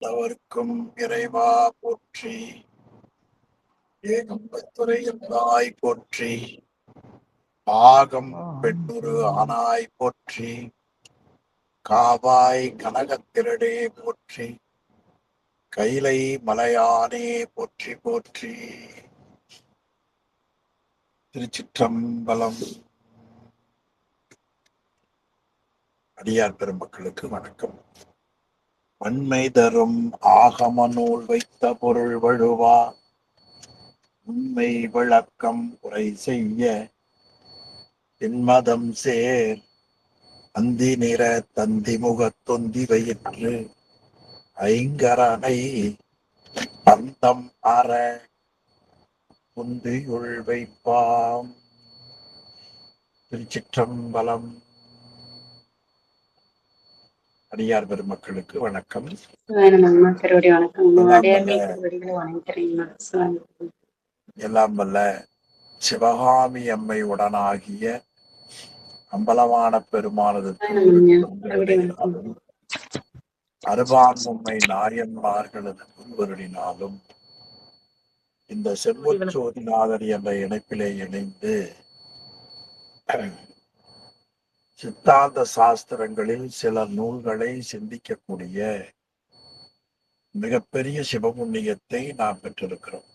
எல்லோருக்கும் இறைவா போற்றி. ஏகம்பத்துரை எந்தாய் போற்றி. பாகம் பெண்ணுரு ஆனாய் போற்றி. காவாய் கனகத்திரடே போற்றி. கைலை மலையானே போற்றி போற்றி. திருச்சிற்றம்பலம். அடியார் பெருமக்களுக்கு வணக்கம். வன்மை தரும் ஆகம நூல் வைத்த பொருள் வழுவா உண்மை விளக்கம் உரை செய்ய திண்மதம் சேர் அந்தி நிற தந்தி முகத்தொந்தி வயிற்று ஐங்கரனை அந்தம் அற குந்தியுள் வைப்பாம். திருச்சிற்றம்பலம். அடியார் பெருமக்களுக்கு வணக்கம். எல்லாம் வல்ல சிவகாமி அம்மை உடனாகிய அம்பலவான பெருமானது அருபான்மும்மை நாயன்மார்களது குருவருடினாலும் இந்த செம்பொற்சோதிநாதர் என்ற இணைப்பிலே இணைந்து சித்தாந்த சாஸ்திரங்களில் சில நூல்களை சிந்திக்கக்கூடிய மிகப்பெரிய சிவபுண்ணியத்தை நாம் பெற்றிருக்கிறோம்.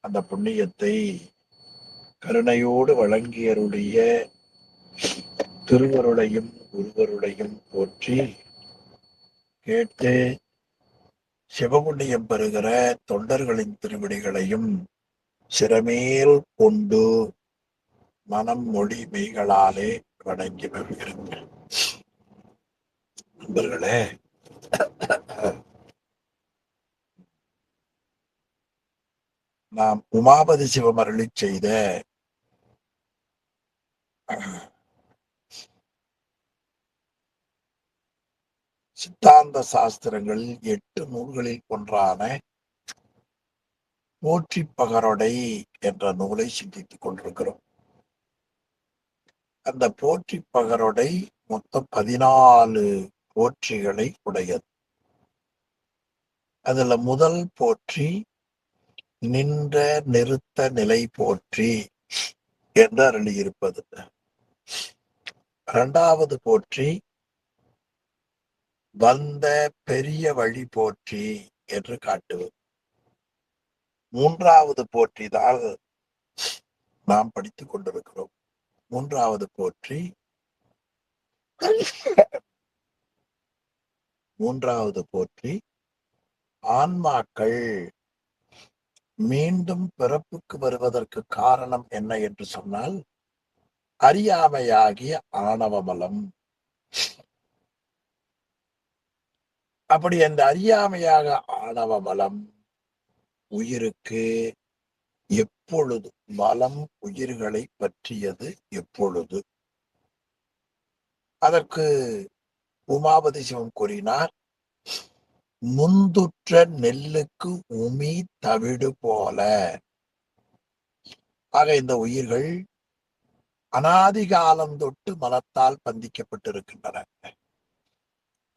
அந்த புண்ணியத்தை கருணையோடு வழங்கியருடைய திருவருளையும் குருவருளையும் போற்றி கேட்டு சிவபுண்ணியம் பெறுகிற தொண்டர்களின் திருவடிகளையும் சிறமேல் கொண்டு மனம் மொழி மெய்களாலே வணங்கி வருகிறேன். நண்பர்களே, நாம் உமாபதி சிவம் அருளி செய்த சித்தாந்த சாஸ்திரங்களில் 8 நூல்களில் ஒன்றான போற்றி பகரொடை என்ற நூலை சிந்தித்துக் கொண்டிருக்கிறோம். அந்த போற்றி பகரொடை மொத்தம் 14 போற்றிகளை உடையது. அதுல முதல் போற்றி நின்ற நிறுத்த நிலை போற்றி என்று அருளியிருப்பது. 2வது போற்றி வந்த பெரிய வழி போற்றி என்று காட்டுவது. 3வது போற்றிதான் நாம் படித்துக் கொண்டிருக்கிறோம். 3வது போற்றி 3வது போற்றி ஆன்மாக்கள் மீண்டும் பிறப்புக்கு வருவதற்கு காரணம் என்ன என்று சொன்னால் அறியாமையாகிய ஆணவமலம். அப்படி அந்த அறியாமையாக ஆணவமலம் உயிருக்கு எப்பொழுது மலம் உயிர்களை பற்றியது எப்பொழுது? அதற்கு உமாபதி சிவம் கூறினார், முந்துற்ற நெல்லுக்கு உமி தவிடு போல. ஆக இந்த உயிர்கள் அனாதி காலம் தொட்டு மலத்தால் பந்திக்கப்பட்டிருக்கின்றன.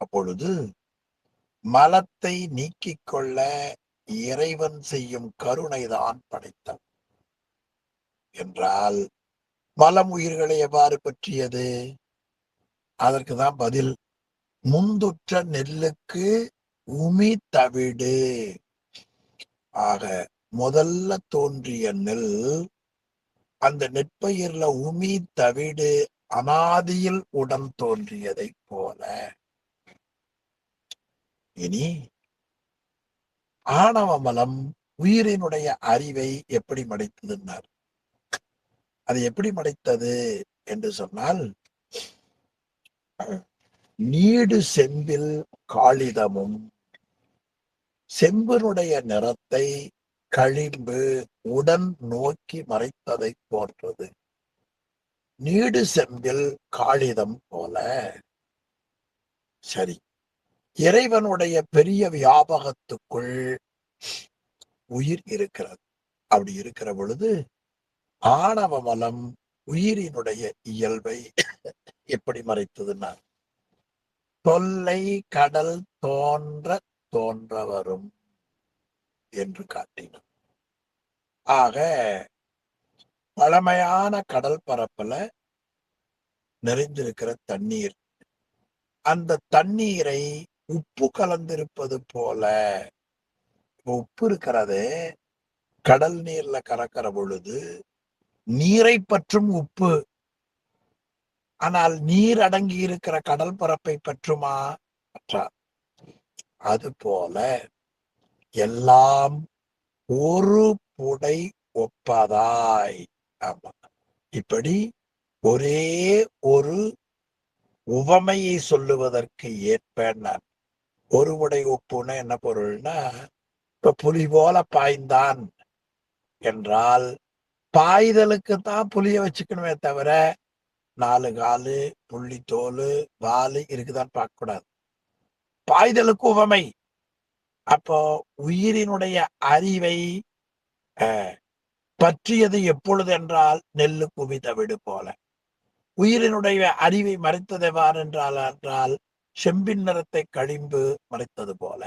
அப்பொழுது மலத்தை நீக்கிக் கொள்ள இறைவன் செய்யும் கருணைதான் படைத்தல் என்றால் மலம் உயிர்களை எவ்வாறு பற்றியது? அதற்குதான் பதில் முந்துற்ற நெல்லுக்கு உமி தவிடு. ஆக முதல்ல தோன்றிய நெல், அந்த நெற்பயிர்ல உமி தவிடு அனாதியில் உடன் தோன்றியதை போல. இனி ஆணவ மலம் உயிரினுடைய அறிவை எப்படி மடைத்ததுன்னார். அது எப்படி மடைத்தது என்று சொன்னால், நீடு செம்பில் காளிதமும் செம்பினுடைய நிறத்தை களிம்பு உடன் நோக்கி மறைத்ததை போன்றது. நீடு செம்பில் காளிதம் போல. சரி, இறைவனுடைய பெரிய வியாபகத்துக்குள் உயிர் இருக்கிறது. அப்படி இருக்கிற பொழுது ஆணவ மலம் உயிரினுடைய இயல்பை எப்படி மறைத்ததுன்னா, தொல்லை கடல் தோன்ற தோன்ற வரும் என்று காட்டினார். ஆக பழமையான கடல் பரப்புல நிறைந்திருக்கிற தண்ணீர், அந்த தண்ணீரை உப்பு கலந்திருப்பது போல, உப்பு இருக்கிறது கடல் நீர்ல கலக்கிற பொழுது நீரை பற்றும் உப்பு, ஆனால் நீர் அடங்கி இருக்கிற கடல் பரப்பை பற்றுமா? பற்றாது. அது போல எல்லாம் ஒரு புடை ஒப்பதாய். ஆமா, இப்படி ஒரே ஒரு உவமையை சொல்லுவதற்கு ஏற்ப நான் ஒரு உடை ஒப்புன்னா என்ன பொருள்னா, இப்ப புலி போல பாய்ந்தான் என்றால் பாய்தலுக்கு தான் புலிய வச்சுக்கணுமே தவிர 4 காலு, புள்ளி தோலு, வாலு இருக்குதான்னு பார்க்க கூடாது. பாய்தலுக்கு உவமை. அப்போ உயிரினுடைய அறிவை பற்றியது எப்பொழுது என்றால் நெல்லு குவித விடு போல. உயிரினுடைய அறிவை மறைத்தது எவ்வாறு என்றால் செம்பின் நிறத்தை கழிம்பு மறைத்தது போல.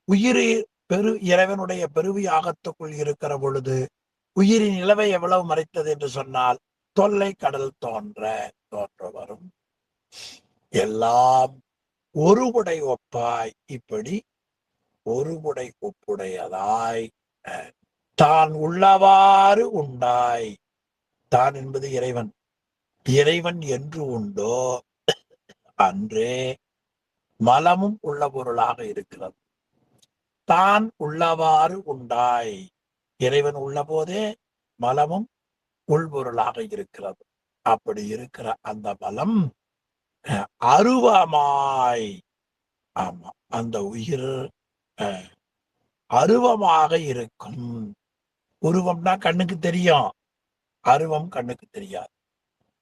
உயிரி இறைவனுடைய பெருவியாகத்துக்குள் இருக்கிற பொழுது உயிரின் நிலவை எவ்வளவு மறைத்தது என்று சொன்னால் தொல்லை கடல் தோன்ற வரும். எல்லாம் ஒருபுடை ஒப்பாய், இப்படி ஒருபுடை ஒப்புடையதாய் தான் உள்ளவாறு உண்டாய். தான் என்பது இறைவன். இறைவன் என்று உண்டோ அன்றே மலமும் உள்ள பொருளாக இருக்கிறது. தான் உள்ளவாறு உண்டாய். இறைவன் உள்ள போதே மலமும் உள்பொருளாக இருக்கிறது. அப்படி இருக்கிற அந்த மலம் அருவமாய். ஆமா, அந்த உயிர் அருவமாக இருக்கும். உருவம்னா கண்ணுக்கு தெரியும், அருவம் கண்ணுக்கு தெரியாது.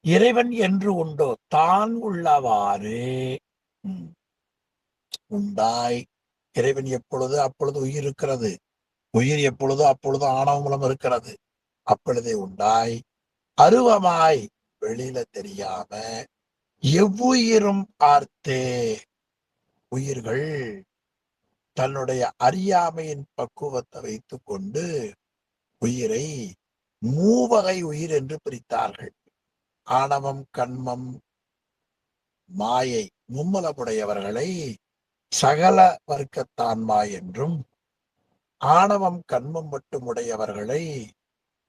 இறைவன் என்று உண்டோ தான் உள்ளவாறு உண்டாய். இறைவன் எப்பொழுது அப்பொழுது உயிர் இருக்கிறது, உயிர் எப்பொழுதோ அப்பொழுது ஆணவ மூலம் இருக்கிறது. அப்பொழுதே உண்டாய் அருவமாய் வெளியில தெரியாம எவ்வுயிரும் ஆர்த்தே. உயிர்கள் தன்னுடைய அறியாமையின் பக்குவத்தை வைத்துக் கொண்டு உயிரை மூவகை உயிர் என்று பிரித்தார்கள். ஆணவம், கண்மம், மாயை மும்மலமுடையவர்களை சகல வர்க்கத்தான்மா என்றும், ஆணவம் கண்மம் மட்டும் உடையவர்களை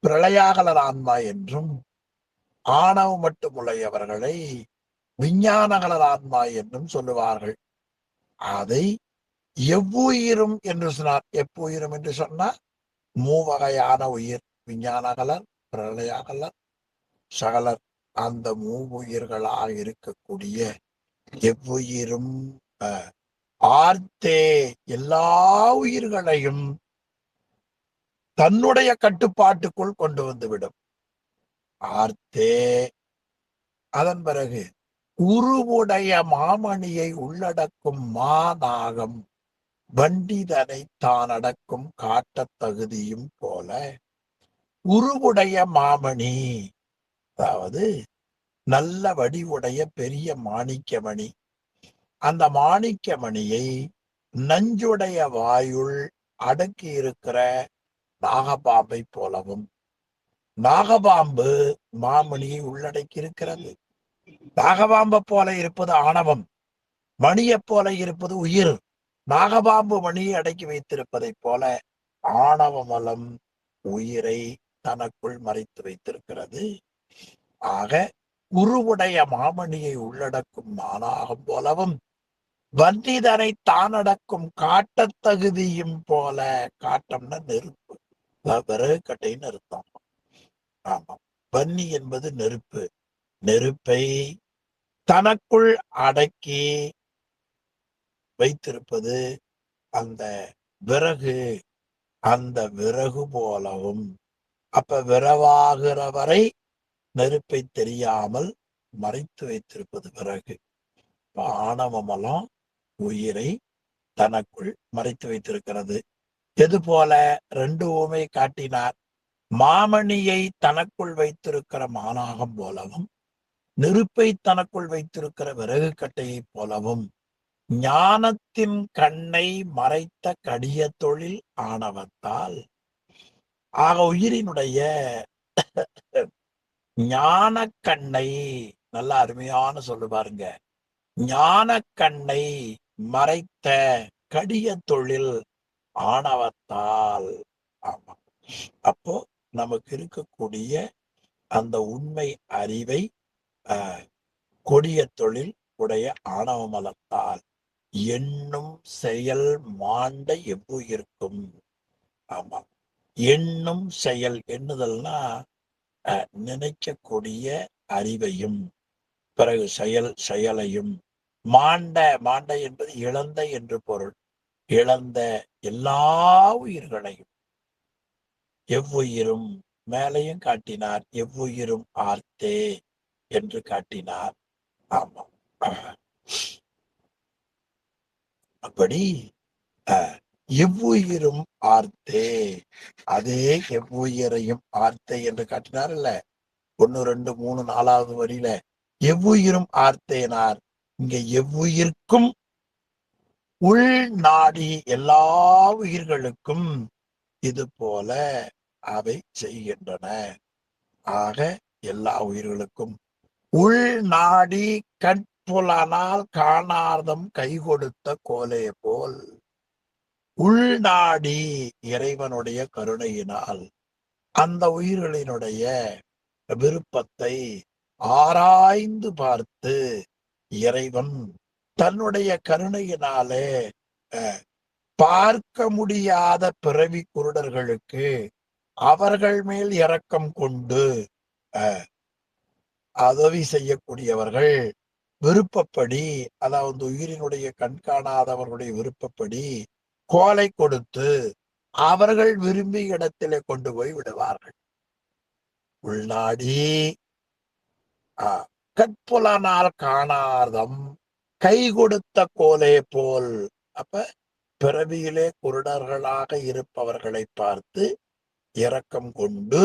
பிரளயாகலர் ஆன்மா என்றும், ஆணவம் மட்டும் உடையவர்களை விஞ்ஞானகலர் ஆன்மா என்றும் சொல்லுவார்கள். அதை எவ்வுயிரும் என்று சொன்னார். எவ்வுயிரும் என்று சொன்னா மூவகையான உயிர், விஞ்ஞானகலர், பிரளயாகலர், சகலர். அந்த மூவுயிர்களாக இருக்கக்கூடிய எவ்வுயிரும் ஆர்த்தே எல்லா உயிர்களையும் தன்னுடைய கட்டுப்பாட்டுக்குள் கொண்டு வந்துவிடும். ஆர்த்தே. அதன் பிறகு உருவுடைய மாமணியை உள்ளடக்கும் மாநாகம் வண்டிதனை தான் அடக்கும் காட்டத் தகுதியும் போல உருவுடைய மாமணி, அதாவது நல்ல வடிவுடைய பெரிய மாணிக்கமணி, அந்த மாணிக்கமணியை நஞ்சுடைய வாயுள் அடக்கி இருக்கிற நாகபாம்பை போலவும், நாகபாம்பு மாமணியை உள்ளடக்கி இருக்கிறது. நாகபாம்பை போல இருப்பது ஆணவம், மணியை போல இருப்பது உயிர். நாகபாம்பு மணியை அடக்கி வைத்திருப்பதை போல ஆணவ மலம் உயிரை தனக்குள் மறைத்து வைத்திருக்கிறது. ஆக உருவுடைய மாமணியை உள்ளடக்கும் மானாகம் போலவும் வன்னிதனை தானடக்கும் காட்டத் தகுதியும் போல. காட்டம்னா நெருப்பு, விறகு கட்டைன்னு அர்த்தம். ஆமா, வன்னி என்பது நெருப்பு. நெருப்பை தனக்குள் அடக்கி வைத்திருப்பது அந்த விறகு. அந்த விறகு போலவும், அப்ப விரவாகிற வரை நெருப்பை தெரியாமல் மறைத்து வைத்திருப்பது விறகு. ஆணவமலம் உயிரை தனக்குள் மறைத்து வைத்திருக்கிறது. எது போல? 2 உவமை காட்டினார். மாமணியை தனக்குள் வைத்திருக்கிற மானாகம் போலவும், நெருப்பை தனக்குள் வைத்திருக்கிற விறகு கட்டையை போலவும் ஞானத்தின் கண்ணை மறைத்த கடிய தொழில் ஆணவத்தால். ஆக உயிரினுடைய ஞான கண்ணை, நல்ல அருமையான சொல்லு பாருங்க, ஞான கண்ணை மறைத்த கடிய தொழில் ஆணவத்தால். ஆமா, அப்போ நமக்கு இருக்கக்கூடிய அந்த உண்மை அறிவை கொடிய தொழில் உடைய ஆணவ மலத்தால் எண்ணும் செயல் மாண்ட எவ்வுயிர்க்கும். ஆமா, எண்ணும் செயல், எண்ணுதல்னா நினைக்கக்கூடிய அறிவையும் பிறகு செயலையும் மாண்ட, மாண்ட என்பது இழந்த என்று பொருள், இழந்த எல்லா உயிர்களையும் எவ்வுயிரும், மேலையும் காட்டினார், எவ்வுயிரும் ஆர்த்தே என்று காட்டினார். ஆமா, அப்படி எவ்வுயிரும் ஆர்த்தே, அதே எவ்வுயிரையும் ஆர்த்தே என்று காட்டினார் இல்ல, 1 2 3 4வது வரியில எவ்வுயிரும் ஆர்த்தேனார். இங்க எவ்வுயிர்க்கும் உள் நாடி எல்லா உயிர்களுக்கும் இது போல அவை செய்கின்றன. ஆக எல்லா உயிர்களுக்கும் உள் நாடி கற்புலனால் காணார்தம் கை கொடுத்த கோலே போல். உள்நாடி இறைவனுடைய கருணையினால் அந்த உயிர்களினுடைய விருப்பத்தை ஆராய்ந்து பார்த்து இறைவன் தன்னுடைய கருணையினாலே பார்க்க முடியாத பிறவி குருடர்களுக்கு அவர்கள் மேல் இரக்கம் கொண்டு உதவி செய்யக்கூடியவர்கள் விருப்பப்படி, அதாவது உயிரினுடைய கண்காணாதவர்களுடைய விருப்பப்படி கோலை கொடுத்து அவர்கள் விரும்பிய இடத்திலே கொண்டு போய் விடுவார்கள். உள்நாடி கற்புலனால் காணாதம் கை கொடுத்த கோலே போல். அப்ப பிறவியிலே குருடர்களாக இருப்பவர்களை பார்த்து இரக்கம் கொண்டு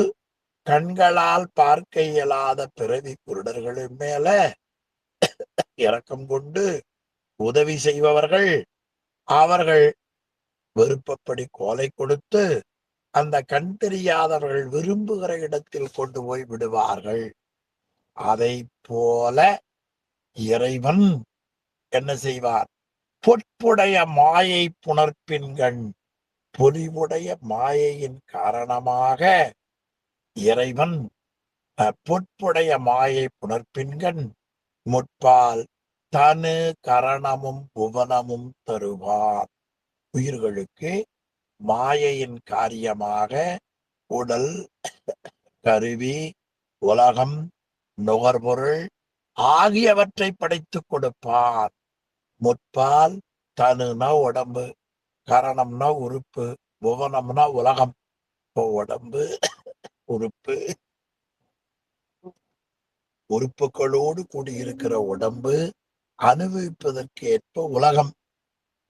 கண்களால் பார்க்க இயலாத பிறவி குருடர்களின் மேல இரக்கம் கொண்டு உதவி செய்பவர்கள் அவர்கள் விருப்பப்படி கோலை கொடுத்து அந்த கண் தெரியாதவர்கள் விரும்புகிற இடத்தில் கொண்டு போய் விடுவார்கள். அதை போல இறைவன் என்ன செய்வார்? பொற்புடைய மாயை புணர்ப்பின்கண், பொலிவுடைய மாயையின் காரணமாக இறைவன் பொற்புடைய மாயை புணர்ப்பின்கண் முற்பால் தனு கரணமும் புவனமும் தருவார். உயிர்களுக்கு மாயையின் காரியமாக உடல், கருவி, உலகம், நுகர்பொருள் ஆகியவற்றை படைத்துக் கொடுப்பார். முற்பால் தனுனா உடம்பு, கரணம்னா உறுப்பு, புவனம்னா உலகம். உடம்பு, உறுப்பு, உறுப்புகளோடு கூடியிருக்கிற உடம்பு, அனுபவிப்பதற்கு ஏற்ப உலகம்,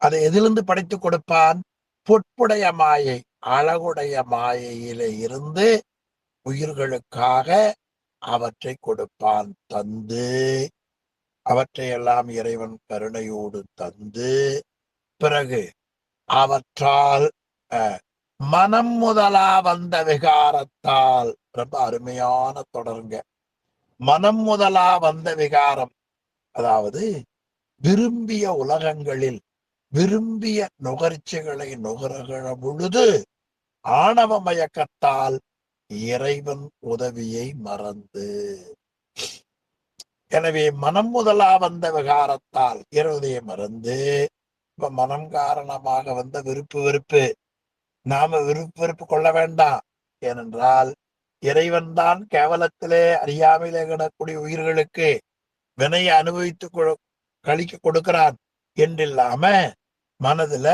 அதை எதிலிருந்து படைத்துக் கொடுப்பான்? பொற்புடைய மாயை, அழகுடைய மாயையிலே இருந்து உயிர்களுக்காக அவற்றை கொடுப்பான். தந்து அவற்றையெல்லாம் இறைவன் கருணையோடு தந்து பிறகு அவற்றால் மனம் முதலா வந்த விகாரத்தால், ரொம்ப அருமையான தொடருங்க, மனம் முதலா வந்த விகாரம், அதாவது விரும்பிய உலகங்களில் விரும்பிய நுகர்ச்சிகளை நுகர்கிற பொழுது ஆணவ மயக்கத்தால் இறைவன் உதவியை மறந்து, எனவே மனம் முதலா வந்த விகாரத்தால் இறைவனை மறந்து, இப்ப மனம் காரணமாக வந்த வெறுப்பு, நாம விருப்பு கொள்ள வேண்டாம். ஏனென்றால் இறைவன் தான் கேவலத்திலே அறியாமையிலே கிடக்கூடிய உயிர்களுக்கு வினையை அனுபவித்து கழிக்க கொடுக்கிறான் என்றில்லாம மனதுல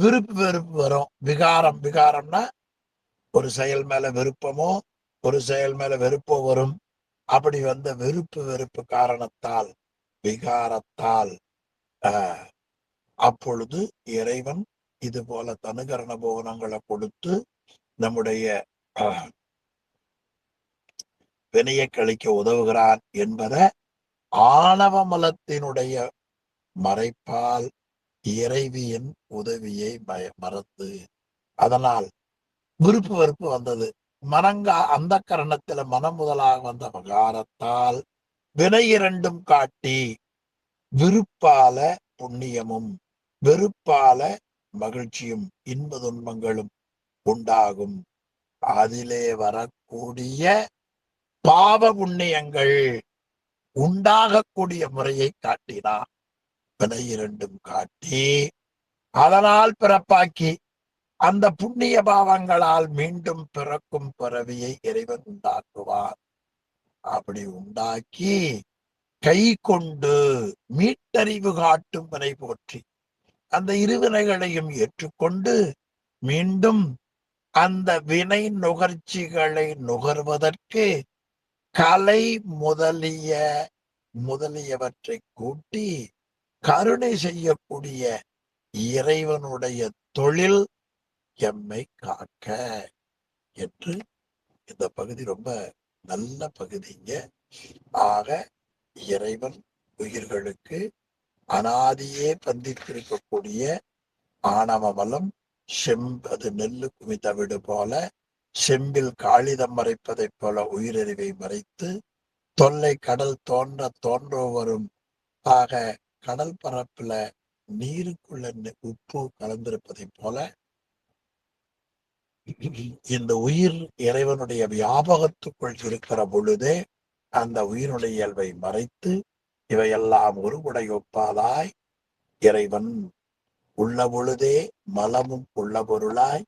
விருப்பு வரும். விகாரம்னா ஒரு செயல் மேல விருப்பமோ ஒரு செயல் மேல வெறுப்போ வரும். அப்படி வந்த வெறுப்பு காரணத்தால், விகாரத்தால் அப்பொழுது இறைவன் இது போல தனுகரண போகனங்களை கொடுத்து நம்முடைய வினையை கழிக்க உதவுகிறான் என்பதை ஆணவ மலத்தினுடைய மறைப்பால் இறைவியின் உதவியை மறந்து, அதனால் விருப்பு வெறுப்பு வந்தது. அந்த கரணத்துல மனம் முதலாக வந்த விகாரத்தால் வினை இரண்டும் காட்டி விருப்பால புண்ணியமும் வெறுப்பால மகிழ்ச்சியும் இன்ப துன்பங்களும் உண்டாகும். அதிலே வரக்கூடிய பாவ புண்ணியங்கள் உண்டாகக்கூடிய முறையை காட்டினார். வினை இரண்டும் காட்டி அதனால் பிறப்பாக்கி அந்த புண்ணிய பாவங்களால் மீண்டும் பிறக்கும் பிறவியை இறைவன் உண்டாக்குவார். அப்படி உண்டாக்கி கை கொண்டு மீட்டறிவு காட்டும் வினை போற்றி அந்த இருவினைகளையும் ஏற்றுக்கொண்டு மீண்டும் அந்த வினை நுகர்ச்சிகளை நுகர்வதற்கு கலை முதலியவற்றை கூட்டி கருணை செய்யக்கூடிய இறைவனுடைய தொழில் எம்மை காக்க என்று இந்த பகுதி ரொம்ப நல்ல பகுதிங்க. ஆக இறைவன் உயிர்களுக்கு அனாதியே பந்தித்திருக்கக்கூடிய ஆணவமலம் அது நெல்லு குமிதவிடு போல செம்பில் காளிதம் மறைப்பதைப் போல உயிரறிவை மறைத்து தொல்லை கடல் தோன்ற வரும். ஆக கடல் பரப்புல நீருக்குள்ள உப்பு கலந்திருப்பதைப் போல இந்த உயிர் இறைவனுடைய வியாபகத்துக்குள் இருக்கிற பொழுதே அந்த உயிரினுடைய இயல்பை மறைத்து இவையெல்லாம் ஒருகுடை ஒப்பாதாய் இறைவன் உள்ள பொழுதே மலமும் உள்ள பொருளாய்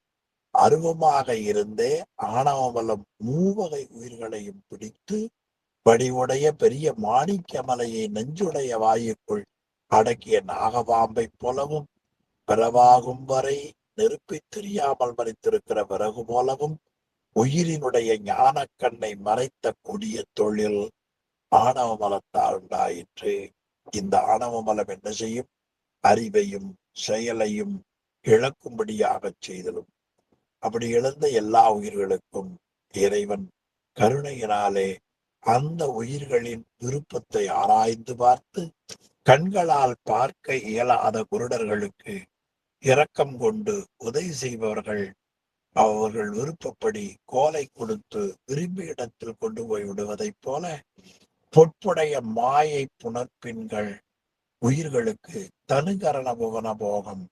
அருவமாக இருந்தே ஆணவமலம் மூவகை உயிர்களையும் பிடித்து வடிவுடைய பெரிய மாணிக்க மலையை நெஞ்சுடைய வாயுக்குள் அடக்கிய நாகபாம்பை போலவும் பிறவாகும் வரை நெருப்பை தெரியாமல் மறைத்திருக்கிற பிறகு போலவும் உயிரினுடைய ஞான கண்ணை மறைத்த கொடிய தொழில் ஆணவ மலத்தால் உண்டாயிற்று. இந்த ஆணவ மலம் என்ன செய்யும்? அறிவையும் செயலையும் இழக்கும்படியாக செய்தலும். அப்படி இழந்த எல்லா உயிர்களுக்கும் இறைவன் கருணையினாலே அந்த உயிர்களின் விருப்பத்தை ஆராய்ந்து பார்த்து கண்களால் பார்க்க இயலாத குருடர்களுக்கு இரக்கம் கொண்டு உதவி செய்பவர்கள் அவர்கள் விருப்பப்படி கோலை கொடுத்து விரும்பிய இடத்தில் கொண்டு போய் விடுவதைப் போல பொற்புடைய மாயை புணர்ப்பின்கள் உயிர்களுக்கு தனுகரண புவன போகம்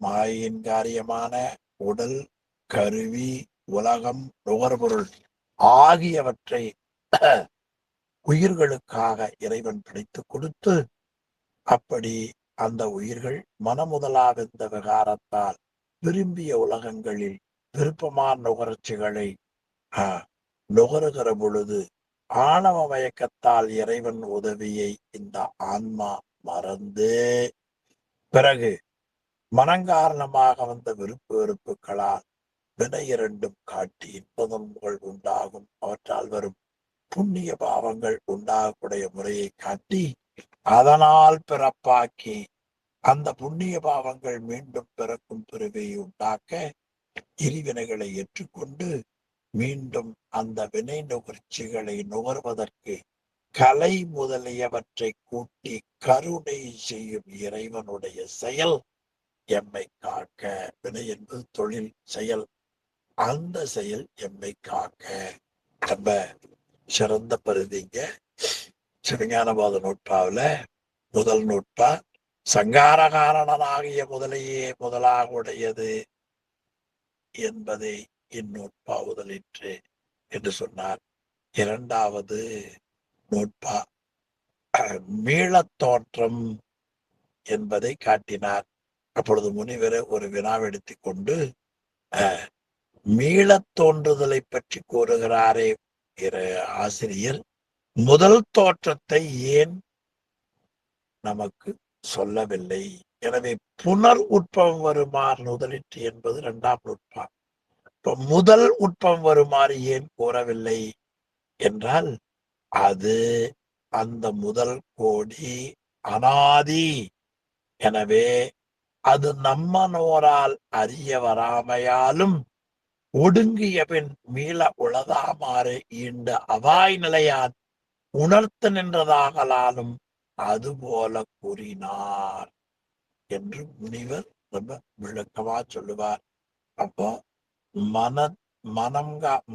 மாயின் காரியமான உடல் கருவி உலகம் நுகர்பொருள் ஆகியவற்றை உயிர்களுக்காக இறைவன் படைத்து கொடுத்து அப்படி அந்த உயிர்கள் மனமுதலாக இந்த விகாரத்தால் விரும்பிய உலகங்களில் விருப்பமான நுகர்ச்சிகளை நுகருகிற பொழுது ஆணவ மயக்கத்தால் இறைவன் உதவியை இந்த ஆன்மா மறந்து பிறகு மனங்காரணமாக வந்த விருப்பு வெறுப்புகளால் வினை இரண்டும் காட்டி இன்பதுன்பங்கள் உண்டாகும். அவற்றால் வரும் புண்ணிய பாவங்கள் உண்டாகக்கூடிய முறையை காட்டி அதனால் பிறப்பாக்கி அந்த புண்ணிய பாவங்கள் மீண்டும் பிறக்கும் பிறவியை உண்டாக்க இருவினைகளை ஏற்றுக்கொண்டு மீண்டும் அந்த வினை நுகர்ச்சிகளை நுகர்வதற்கு கலை முதலியவற்றை கூட்டி கருணை செய்யும் இறைவனுடைய செயல் எம்மை காக்க. வினை என்பது தொழில் செயல். அந்த செயல் எம்மை காக்க ரொம்ப சிறந்த பருதிங்க. சிவஞானபாத நூற்பாவில முதல் நூற்பா சங்காரகாரணனாகிய முதலையே முதலாக உடையது என்பதை இந்நூற்பா முதலிற்று என்று சொன்னார். இரண்டாவது நூற்பா மீளத் தோற்றம் என்பதை காட்டினார். அப்பொழுது முனிவர் ஒரு வினாவெடுத்து கொண்டு மீளத் தோன்றுதலை பற்றி கூறுகிறாரே ஆசிரியர், முதல் தோற்றத்தை ஏன் நமக்கு சொல்லவில்லை? எனவே புனர் உட்பவம் வருமாறு முதலிற்று என்பது இரண்டாம் நூற்பா. இப்ப முதல் உட்பவம் வருமாறு ஏன் கூறவில்லை என்றால் அது அந்த முதல் கோடி அனாதி. எனவே அது நம்மனோரால் அறிய வராமையாலும் ஒடுங்கிய பின் மீள உளதாமாறு ஈண்ட அவாய் நிலையான் உணர்த்த நின்றதாகலாலும் அதுபோல கூறினார் என்று முனிவர் ரொம்ப விளக்கமா சொல்லுவார். அப்போ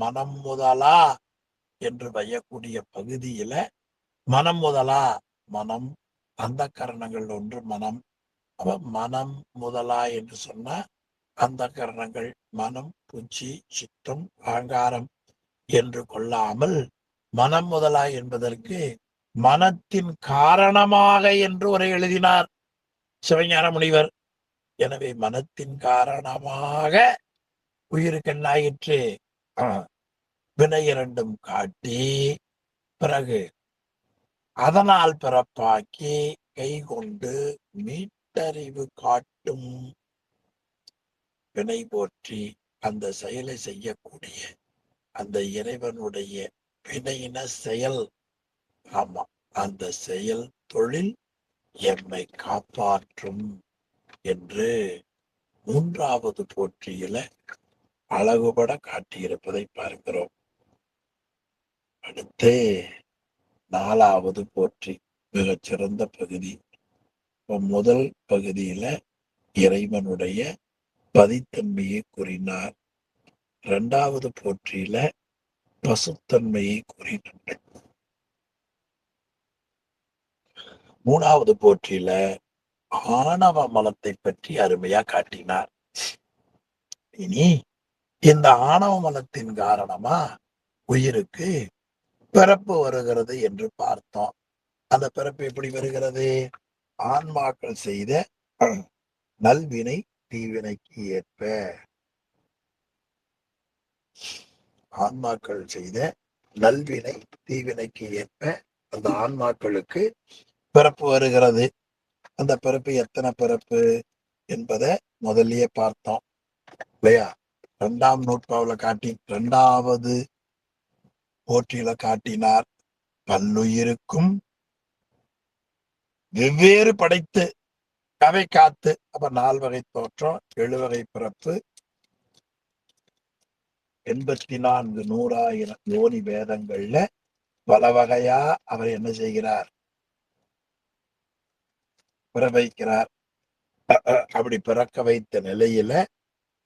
மனம் முதலா என்று வையக்கூடிய பகுதியில மனம் முதலா, மனம் அந்த கரணங்கள் ஒன்று மனம். அப்ப மனம் முதலா என்று சொன்னா அந்த கரணங்கள் மனம், புச்சி, சித்தம், அகங்காரம் என்று கொள்ளாமல் மனம் முதலா என்பதற்கு மனத்தின் காரணமாக என்று உரை எழுதினார் சிவஞான முனிவர். எனவே மனத்தின் காரணமாக உயிருக்கு என்னாயிற்று? வினை இரண்டும் காட்டி பிறகு அதனால் பிறப்பாக்கி கை கொண்டு மீட்டறிவு காட்டும் வினை போற்றி அந்த செயலை செய்யக்கூடிய அந்த இறைவனுடைய வினையின செயல். ஆமா, அந்த செயல் தொழில் எம்மை காப்பாற்றும் என்று 3வது போற்றியில அழகுபட காட்டியிருப்பதை பார்க்கிறோம். அடுத்து 4வது போற்றி, மிகச்சிறந்த பகுதி. முதல் பகுதியில இறைவனுடைய பதித்தன்மையை கூறினார். 2வது போற்றியில பசுத்தன்மையை கூறினார். 3வது போற்றியில ஆணவ மலத்தை பற்றி அருமையா காட்டினார். இனி இந்த ஆணவ மலத்தின் காரணமா உயிருக்கு பிறப்பு வருகிறது என்று பார்த்தோம். அந்த பிறப்பு எப்படி வருகிறது? ஆன்மாக்கள் செய்த நல்வினை தீவினைக்கு ஏற்ப. ஆன்மாக்கள் செய்த நல்வினை தீவினைக்கு ஏற்ப அந்த ஆன்மாக்களுக்கு பிறப்பு வருகிறது. அந்த பிறப்பு எத்தனை பிறப்பு என்பதை முதல்லயே பார்த்தோம் இல்லையா? 2ஆம் நூற்பாவுல 2வது போற்றியில காட்டினார். பல்லுயிருக்கும் வெவ்வேறு படைத்து கவை காத்து. அப்ப 4 வகை தோற்றம், 7 வகை பிறப்பு, 84 100,000 யோனி வேதங்கள்ல பல வகையா அவர் என்ன செய்கிறார்? பிற வைக்கிறார். அப்படி பிறக்க வைத்த நிலையில